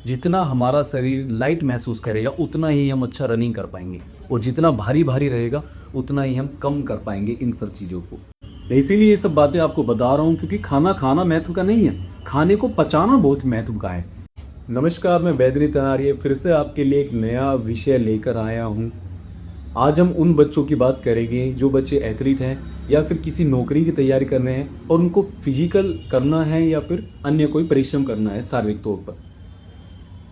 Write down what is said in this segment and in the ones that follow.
जितना हमारा शरीर लाइट महसूस करेगा उतना ही हम अच्छा रनिंग कर पाएंगे, और जितना भारी भारी रहेगा उतना ही हम कम कर पाएंगे इन सब चीज़ों को। तो इसीलिए ये सब बातें आपको बता रहा हूँ, क्योंकि खाना खाना महत्व का नहीं है, खाने को पचाना बहुत महत्व का है। नमस्कार, मैं बैदरी तनारिया फिर से आपके लिए एक नया विषय लेकर आया हूँ। आज हम उन बच्चों की बात करेंगे जो बच्चे एथलीट हैं या फिर किसी नौकरी की तैयारी कर रहे हैं और उनको फिजिकल करना है या फिर अन्य कोई परिश्रम करना है शारीरिक तौर पर।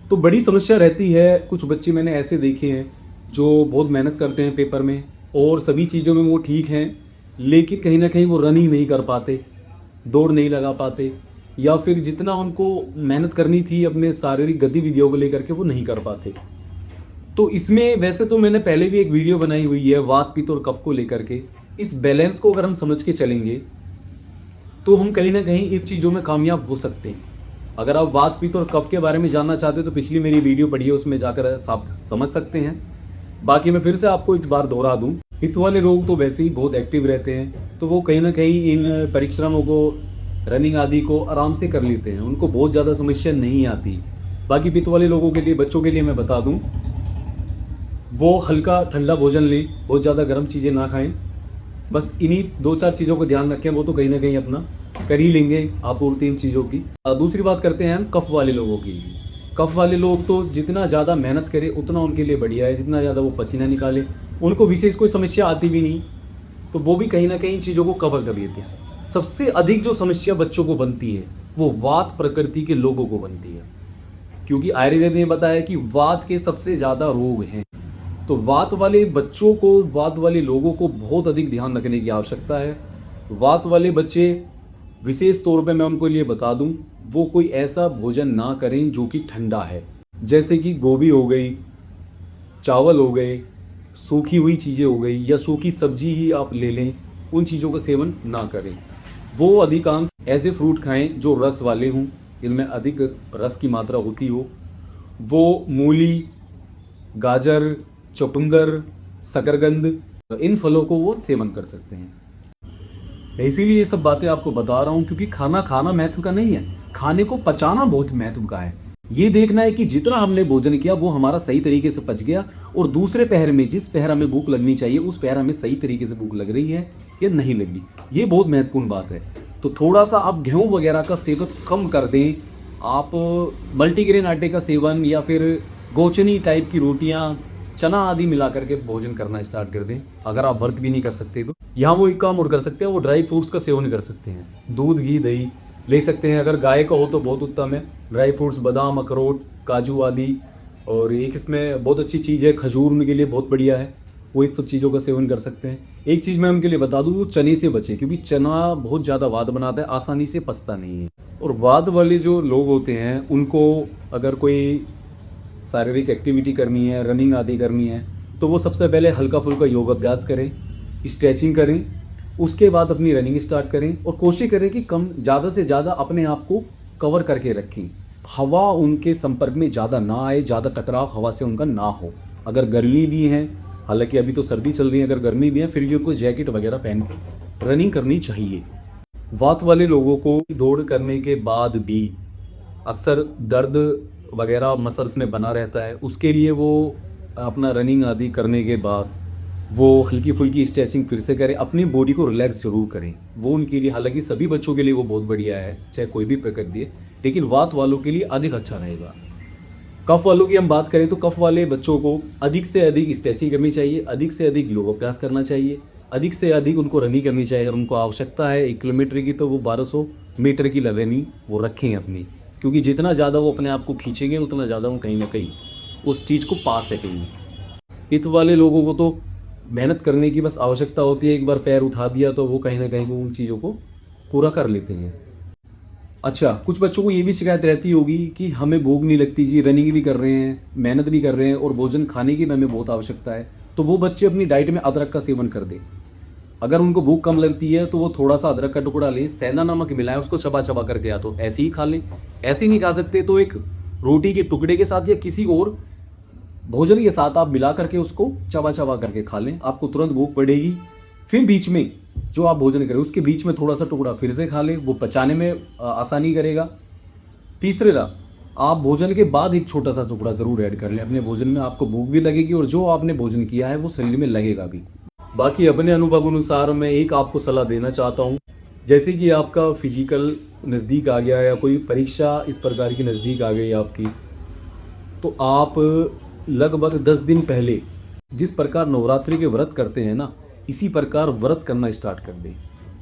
तो बड़ी समस्या रहती है, कुछ बच्चे मैंने ऐसे देखे हैं जो बहुत मेहनत करते हैं पेपर में और सभी चीज़ों में वो ठीक हैं, लेकिन कहीं ना कहीं वो रनिंग नहीं कर पाते, दौड़ नहीं लगा पाते, या फिर जितना उनको मेहनत करनी थी अपने शारीरिक गतिविधियों को लेकर के वो नहीं कर पाते। तो इसमें वैसे तो मैंने पहले भी एक वीडियो बनाई हुई है वात पित्त और कफ को लेकर के। इस बैलेंस को अगर हम समझ के चलेंगे तो हम कहीं ना कहीं इन चीज़ों में कामयाब हो सकते हैं। अगर आप वात पित्त और कफ के बारे में जानना चाहते हैं तो पिछली मेरी वीडियो पढ़िए, उसमें जाकर आप समझ सकते हैं। बाकी मैं फिर से आपको एक बार दोहरा दूं, पित्त वाले लोग तो वैसे ही बहुत एक्टिव रहते हैं, तो वो कहीं ना कहीं इन परिश्रमों को, रनिंग आदि को आराम से कर लेते हैं, उनको बहुत ज़्यादा समस्या नहीं आती। बाकी पित्त वाले लोगों के लिए, बच्चों के लिए मैं बता दूं, वो हल्का ठंडा भोजन लें, बहुत ज़्यादा गर्म चीज़ें ना खाएं। बस इन्हीं दो चार चीज़ों को ध्यान रखें, वो तो कहीं ना कहीं अपना कर ही लेंगे आपूर्ति इन चीज़ों की। दूसरी बात करते हैं हम कफ वाले लोगों की। कफ वाले लोग तो जितना ज़्यादा मेहनत करें उतना उनके लिए बढ़िया है, जितना ज़्यादा वो पसीना निकाले, उनको विशेष कोई समस्या आती भी नहीं, तो वो भी कहीं ना कहीं इन चीज़ों को कवर कर लेते हैं। सबसे अधिक जो समस्या बच्चों को बनती है वो वात प्रकृति के लोगों को बनती है, क्योंकि आयुर्वेद ने बताया कि वात के सबसे ज़्यादा रोग हैं। तो वात वाले बच्चों को, वात वाले लोगों को बहुत अधिक ध्यान रखने की आवश्यकता है। वात वाले बच्चे विशेष तौर पे मैं उनको लिए बता दूं, वो कोई ऐसा भोजन ना करें जो कि ठंडा है, जैसे कि गोभी हो गई, चावल हो गए, सूखी हुई चीज़ें हो गई, या सूखी सब्जी ही आप ले लें, उन चीज़ों का सेवन ना करें। वो अधिकांश ऐसे फ्रूट खाएं जो रस वाले हों, इनमें अधिक रस की मात्रा होती हो। वो मूली, गाजर, चुकंदर, शकरकंद, इन फलों को वो सेवन कर सकते हैं। इसीलिए ये सब बातें आपको बता रहा हूँ, क्योंकि खाना खाना महत्व का नहीं है, खाने को पचाना बहुत महत्व का है। ये देखना है कि जितना हमने भोजन किया वो हमारा सही तरीके से पच गया, और दूसरे पहर में, जिस पहर हमें भूख लगनी चाहिए, उस पहर हमें सही तरीके से भूख लग रही है या नहीं लग रही। ये बहुत महत्वपूर्ण बात है। तो थोड़ा सा आप गेहूँ वगैरह का सेवन कम कर दें, आप मल्टीग्रेन आटे का सेवन या फिर गोचनी टाइप की रोटियाँ, चना आदि मिला करके भोजन करना स्टार्ट कर दें। अगर आप व्रत भी नहीं कर सकते तो यहाँ वो एक काम और कर सकते हैं, वो ड्राई फ्रूट्स का सेवन कर सकते हैं, दूध, घी, दही ले सकते हैं। अगर गाय का हो तो बहुत उत्तम है। ड्राई फ्रूट्स, बादाम, अखरोट, काजू आदि। और एक इसमें बहुत अच्छी चीज़ है, खजूर उनके लिए बहुत बढ़िया है, वो इन सब चीज़ों का सेवन कर सकते हैं। एक चीज़ मैं उनके लिए बता दूँ, वो चने से बचे, क्योंकि चना बहुत ज़्यादा वात बनाता है, आसानी से पचता नहीं है। और वात वाले जो लोग होते हैं उनको अगर कोई शारीरिक एक्टिविटी करनी है, रनिंग आदि करनी है, तो वो सबसे पहले हल्का फुल्का योग अभ्यास करें, स्ट्रेचिंग करें, उसके बाद अपनी रनिंग स्टार्ट करें, और कोशिश करें कि कम, ज़्यादा से ज़्यादा अपने आप को कवर करके रखें, हवा उनके संपर्क में ज़्यादा ना आए, ज़्यादा टकराव हवा से उनका ना हो। अगर गर्मी भी है, हालांकि अभी तो सर्दी चल रही है, अगर गर्मी भी है फिर भी उनको जैकेट वगैरह पहन के रनिंग करनी चाहिए। वात वाले लोगों को दौड़ करने के बाद भी अक्सर दर्द वगैरह मसल्स में बना रहता है, उसके लिए वो अपना रनिंग आदि करने के बाद वो हल्की फुल्की स्ट्रेचिंग फिर से करें, अपनी बॉडी को रिलैक्स ज़रूर करें। वो उनके लिए, हालांकि सभी बच्चों के लिए वो बहुत बढ़िया है, चाहे कोई भी प्रकृति है, लेकिन वात वालों के लिए अधिक अच्छा रहेगा। कफ वालों की हम बात करें तो कफ वाले बच्चों को अधिक से अधिक स्ट्रेचिंग करनी चाहिए, अधिक से अधिक योग अभ्यास करना चाहिए, अधिक से अधिक उनको रनिंग करनी चाहिए। अगर उनको आवश्यकता है 1 किलोमीटर की, तो वो 1200 मीटर की रनिंग वो रखें अपनी, क्योंकि जितना ज़्यादा वो अपने आप को खींचेंगे उतना ज़्यादा वो कहीं ना कहीं उस चीज़ को पा सकेंगे। पित्त वाले लोगों को तो मेहनत करने की बस आवश्यकता होती है, एक बार पैर उठा दिया तो वो कहीं ना कहीं वो उन चीज़ों को पूरा कर लेते हैं। अच्छा, कुछ बच्चों को ये भी शिकायत रहती होगी कि हमें भूख नहीं लगती जी, रनिंग भी कर रहे हैं, मेहनत भी कर रहे हैं, और भोजन खाने की भी हमें बहुत आवश्यकता है, तो वो बच्चे अपनी डाइट में अदरक का सेवन कर दें। अगर उनको भूख कम लगती है तो वो थोड़ा सा अदरक का टुकड़ा लें, सेंधा नमक मिलाएं, उसको चबा चबा करके, या तो ऐसे ही खा लें, ऐसे ही नहीं खा सकते तो एक रोटी के टुकड़े के साथ या किसी और भोजन के साथ आप मिला करके उसको चबा चबा करके खा लें, आपको तुरंत भूख पड़ेगी। फिर बीच में जो आप भोजन करें उसके बीच में थोड़ा सा टुकड़ा फिर से खा लें, वो पचाने में आसानी करेगा। तीसरा, आप भोजन के बाद एक छोटा सा टुकड़ा ज़रूर ऐड कर लें अपने भोजन में। आपको भूख भी लगेगी और जो आपने भोजन किया है वो शरीर में लगेगा भी। बाकी अपने अनुभव अनुसार मैं एक आपको सलाह देना चाहता हूँ, जैसे कि आपका फिजिकल नज़दीक आ गया या कोई परीक्षा इस प्रकार की नज़दीक आ गई आपकी, तो आप लगभग 10 दिन पहले जिस प्रकार नवरात्रि के व्रत करते हैं ना, इसी प्रकार व्रत करना स्टार्ट कर दें।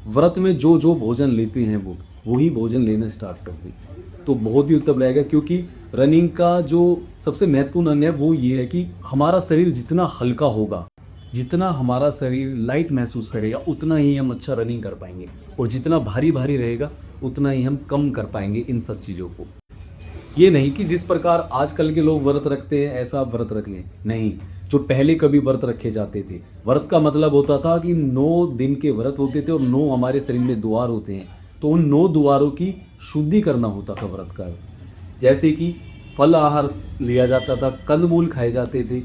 व्रत में जो जो भोजन लेते हैं वो वही भोजन लेना स्टार्ट कर दें, तो बहुत ही उत्तम रहेगा। क्योंकि रनिंग का जो सबसे महत्वपूर्ण अंग है वो ये है कि हमारा शरीर जितना हल्का होगा, जितना हमारा शरीर लाइट महसूस करेगा, उतना ही हम अच्छा रनिंग कर पाएंगे। और जितना भारी भारी रहेगा उतना ही हम कम कर पाएंगे इन सब चीज़ों को। ये नहीं कि जिस प्रकार आजकल के लोग व्रत रखते हैं ऐसा आप व्रत रख लें, नहीं। जो पहले कभी व्रत रखे जाते थे, व्रत का मतलब होता था कि 9 दिन के व्रत होते थे और 9 हमारे शरीर में द्वार होते हैं, तो उन 9 द्वारों की शुद्धि करना होता था व्रत का। जैसे कि फल आहार लिया जाता था, कंदमूल खाए जाते थे,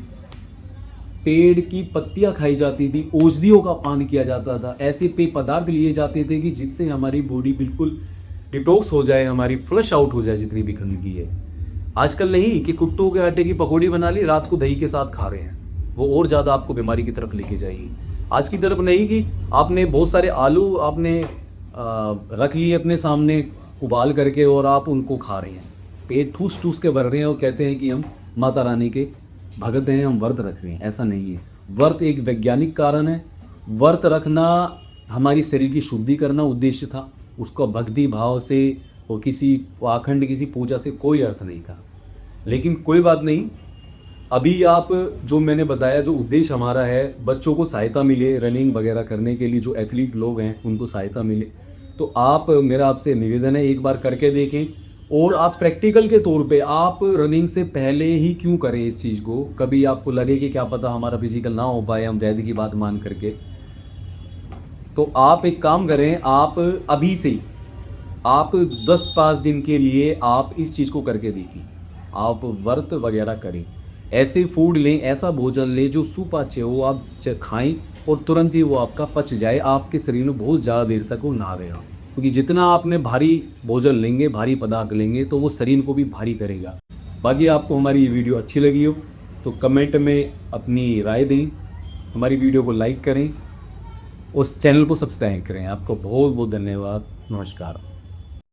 पेड़ की पत्तियां खाई जाती थी, औषधियों का पान किया जाता था, ऐसे पेय पदार्थ लिए जाते थे कि जिससे हमारी बॉडी बिल्कुल डिटॉक्स हो जाए, हमारी फ्लश आउट हो जाए जितनी भी गंदगी है। आजकल नहीं कि कुट्टू के आटे की पकौड़ी बना ली, रात को दही के साथ खा रहे हैं, वो और ज़्यादा आपको बीमारी की तरफ लेके जाएगी। आज की तरफ नहीं कि आपने बहुत सारे आलू आपने रख लिए अपने सामने उबाल करके और आप उनको खा रहे हैं, पेट ठूस ठूस के भर रहे हैं और कहते हैं कि हम माता रानी के भगत हैं, हम व्रत रख रहे हैं। ऐसा नहीं है। व्रत एक वैज्ञानिक कारण है। व्रत रखना हमारी शरीर की शुद्धि करना उद्देश्य था, उसका भक्ति भाव से और किसी पाखंड किसी पूजा से कोई अर्थ नहीं था। लेकिन कोई बात नहीं, अभी आप जो मैंने बताया जो उद्देश्य हमारा है, बच्चों को सहायता मिले रनिंग वगैरह करने के लिए, जो एथलीट लोग हैं उनको सहायता मिले, तो आप मेरा आपसे निवेदन है एक बार करके देखें। और आप प्रैक्टिकल के तौर पे आप रनिंग से पहले ही क्यों करें इस चीज़ को। कभी आपको लगे कि क्या पता हमारा फिजिकल ना हो पाए हम वैद्य की बात मान करके, तो आप एक काम करें, आप अभी से आप 10-5 दिन के लिए आप इस चीज़ को करके देखिए। आप व्रत वगैरह करें, ऐसे फूड लें, ऐसा भोजन लें जो सुपाच्य हो, आप खाएं और तुरंत ही वो आपका पच जाए, आपके शरीर में बहुत ज़्यादा देर तक वो ना रहेगा। क्योंकि जितना आपने भारी भोजन लेंगे, भारी पदार्थ लेंगे, तो वो शरीर को भी भारी करेगा। बाकी आपको हमारी ये वीडियो अच्छी लगी हो तो कमेंट में अपनी राय दें, हमारी वीडियो को लाइक करें, उस चैनल को सब्सक्राइब करें। आपको बहुत बहुत धन्यवाद। नमस्कार।